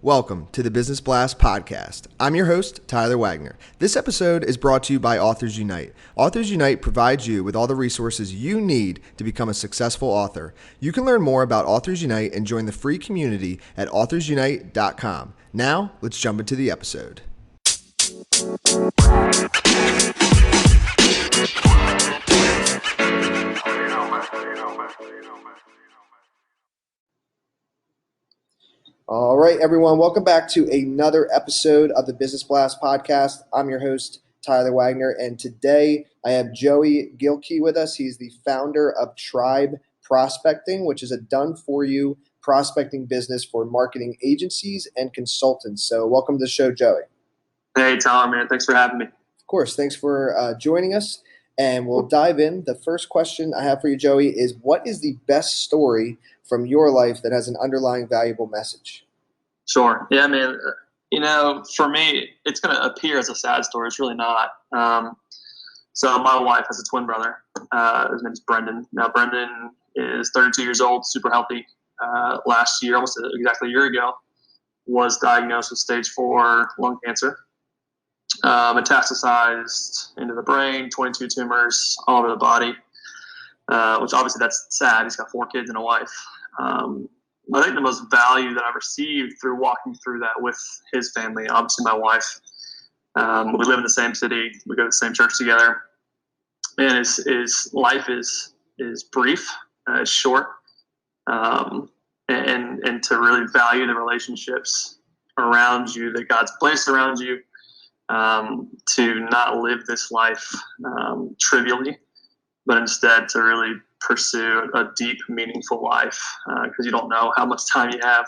Welcome to the Business Blast podcast. I'm your host, Tyler Wagner. This episode is brought to you by Authors Unite. Authors Unite provides you with all the resources you need to become a successful author. You can learn more about Authors Unite and join the free community at authorsunite.com. Now, let's jump into the episode. All right, everyone. Welcome back to another episode of the Business Blast podcast. I'm your host, Tyler Wagner, and today I have Joey Gilkey with us. He's the founder of Tribe Prospecting, which is a done-for-you prospecting business for marketing agencies and consultants. So welcome to the show, Joey. Hey, Tyler, man. Thanks for having me. Of course. Thanks for joining us, and we'll dive in. The first question I have for you, Joey, is what is the best story from your life that has an underlying valuable message? Sure. Yeah, man. For me, it's going to appear as a sad story. It's really not. So my wife has a twin brother. His name is Brendan. Now, Brendan is 32 years old, super healthy. Last year, almost exactly a year ago, was diagnosed with stage 4 lung cancer. Metastasized into the brain, 22 tumors all over the body, which obviously that's sad. He's got 4 kids and a wife. I think the most value that I've received through walking through that with his family, obviously my wife, we live in the same city, we go to the same church together, and his life is brief, it's short, and to really value the relationships around you that God's placed around you, to not live this life trivially, but instead to really pursue a deep, meaningful life, because you don't know how much time you have.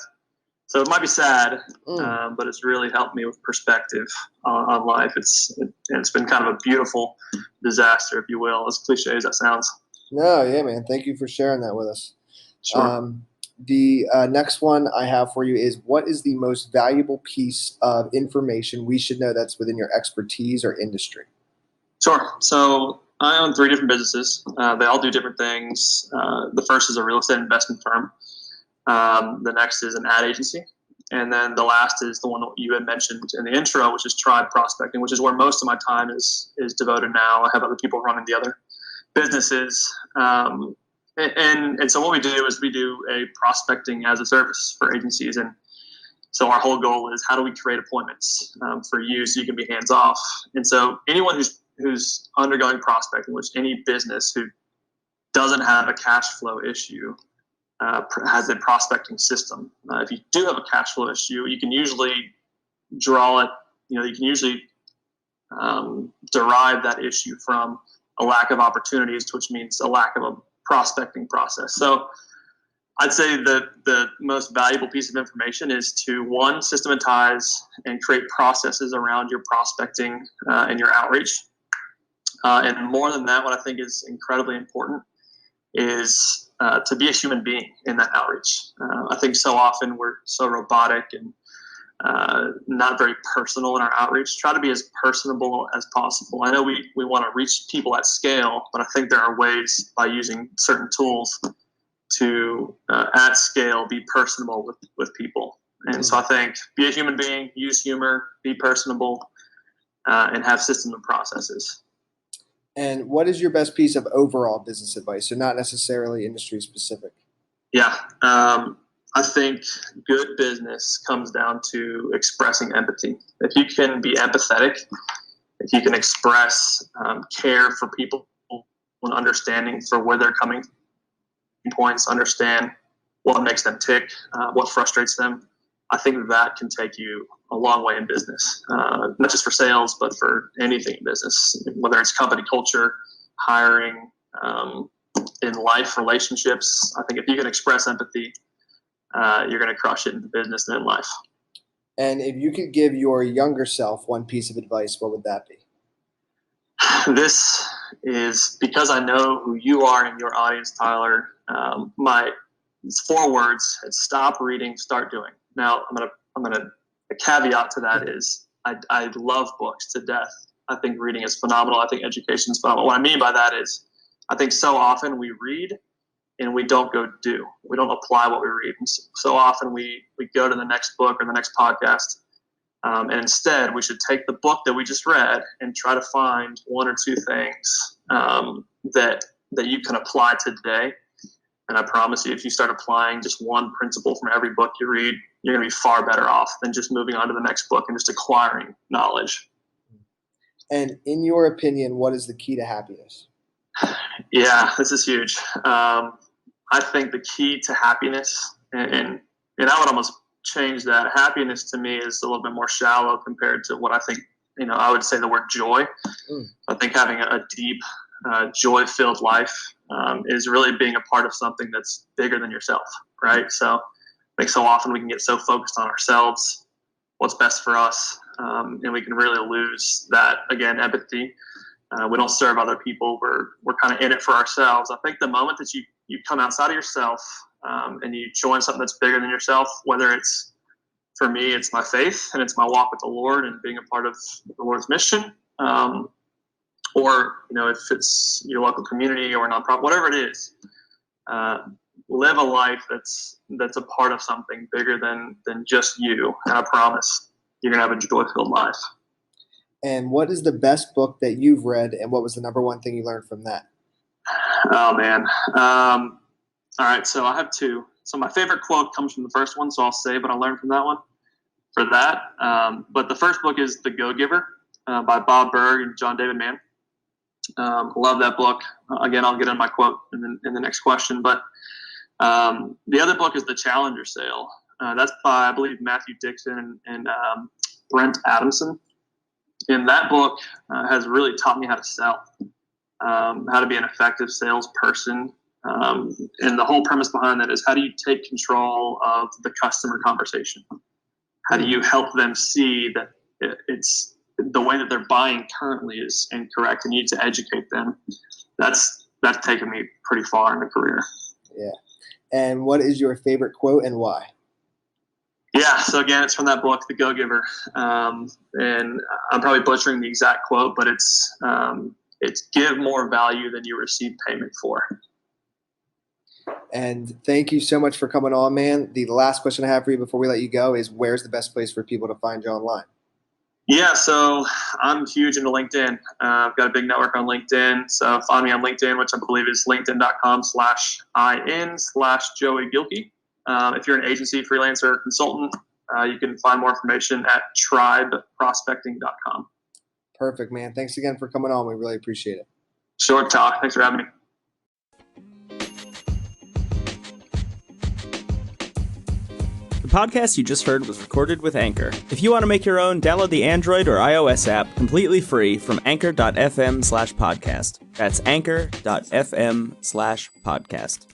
So it might be sad, but it's really helped me with perspective on life. It's been kind of a beautiful disaster, if you will, as cliche as that sounds. No, yeah, man. Thank you for sharing that with us. Sure. The next one I have for you is what is the most valuable piece of information we should know that's within your expertise or industry? Sure. So I own 3 different businesses. They all do different things. The first is a real estate investment firm. The next is an ad agency. And then the last is the one that you had mentioned in the intro, which is Tribe Prospecting, which is where most of my time is devoted now. I have other people running the other businesses. And so what we do is we do a prospecting as a service for agencies. And so our whole goal is how do we create appointments for you so you can be hands off. And so anyone who's undergoing prospecting, which any business who doesn't have a cash flow issue has a prospecting system. If you do have a cash flow issue, you can usually draw it, you can usually derive that issue from a lack of opportunities, which means a lack of a prospecting process. So I'd say that the most valuable piece of information is to, one, systematize and create processes around your prospecting and your outreach. And more than that, what I think is incredibly important is to be a human being in that outreach. I think so often we're so robotic and not very personal in our outreach. Try to be as personable as possible. I know we want to reach people at scale, but I think there are ways by using certain tools to, at scale, be personable with people. And so I think be a human being, use humor, be personable, and have systems and processes. And what is your best piece of overall business advice? So not necessarily industry specific. Yeah. I think good business comes down to expressing empathy. If you can be empathetic, if you can express care for people and understanding for where they're coming points, understand what makes them tick, what frustrates them, I think that can take you a long way in business, not just for sales, but for anything in business, whether it's company culture, hiring, in life, relationships. I think if you can express empathy, you're going to crush it in business and in life. And if you could give your younger self one piece of advice, what would that be? This is because I know who you are in your audience, Tyler. It's 4 words: it's stop reading, start doing. Now, a caveat to that is I love books to death. I think reading is phenomenal. I think education is phenomenal. What I mean by that is I think so often we read and we don't go do. We don't apply what we read. And so often we go to the next book or the next podcast, and instead we should take the book that we just read and try to find one or two things that you can apply today. And I promise you, if you start applying just one principle from every book you read, you're going to be far better off than just moving on to the next book and just acquiring knowledge. And in your opinion, what is the key to happiness? Yeah, this is huge. I think the key to happiness, and I would almost change that. Happiness to me is a little bit more shallow compared to what I think, I would say the word joy. I think having a deep, joy-filled life is really being a part of something that's bigger than yourself, right? So I think so often we can get so focused on ourselves, what's best for us, and we can really lose that, again, empathy. We don't serve other people. We're kind of in it for ourselves. I think the moment that you come outside of yourself and you join something that's bigger than yourself, whether it's, for me, it's my faith and it's my walk with the Lord and being a part of the Lord's mission, or if it's your local community or nonprofit, whatever it is, live a life that's a part of something bigger than just you. And I promise you're gonna have a joy-filled life. And what is the best book that you've read, and what was the number one thing you learned from that? Oh man. All right, so I have two. So my favorite quote comes from the first one, so I'll say what I learned from that one. For that, but the first book is The Go-Giver by Bob Burg and John David Mann. Love that book. Again, I'll get in my quote in the next question. But the other book is The Challenger Sale. That's by, I believe, Matthew Dixon and Brent Adamson. And that book has really taught me how to sell, how to be an effective salesperson. And the whole premise behind that is, how do you take control of the customer conversation? How do you help them see that it's the way that they're buying currently is incorrect, and you need to educate them? That's taken me pretty far in the career. Yeah. And what is your favorite quote and why? Yeah, so again, it's from that book, The Go-Giver. And I'm probably butchering the exact quote, but it's give more value than you receive payment for. And thank you so much for coming on, man. The last question I have for you before we let you go is, where's the best place for people to find you online? Yeah, so I'm huge into LinkedIn. I've got a big network on LinkedIn. So find me on LinkedIn, which I believe is linkedin.com/in/Joey Gilkey. If you're an agency, freelancer, or consultant, you can find more information at tribeprospecting.com. Perfect, man. Thanks again for coming on. We really appreciate it. Short talk. Thanks for having me. The podcast you just heard was recorded with Anchor. If you want to make your own, download the Android or iOS app completely free from anchor.fm/podcast. That's anchor.fm/podcast.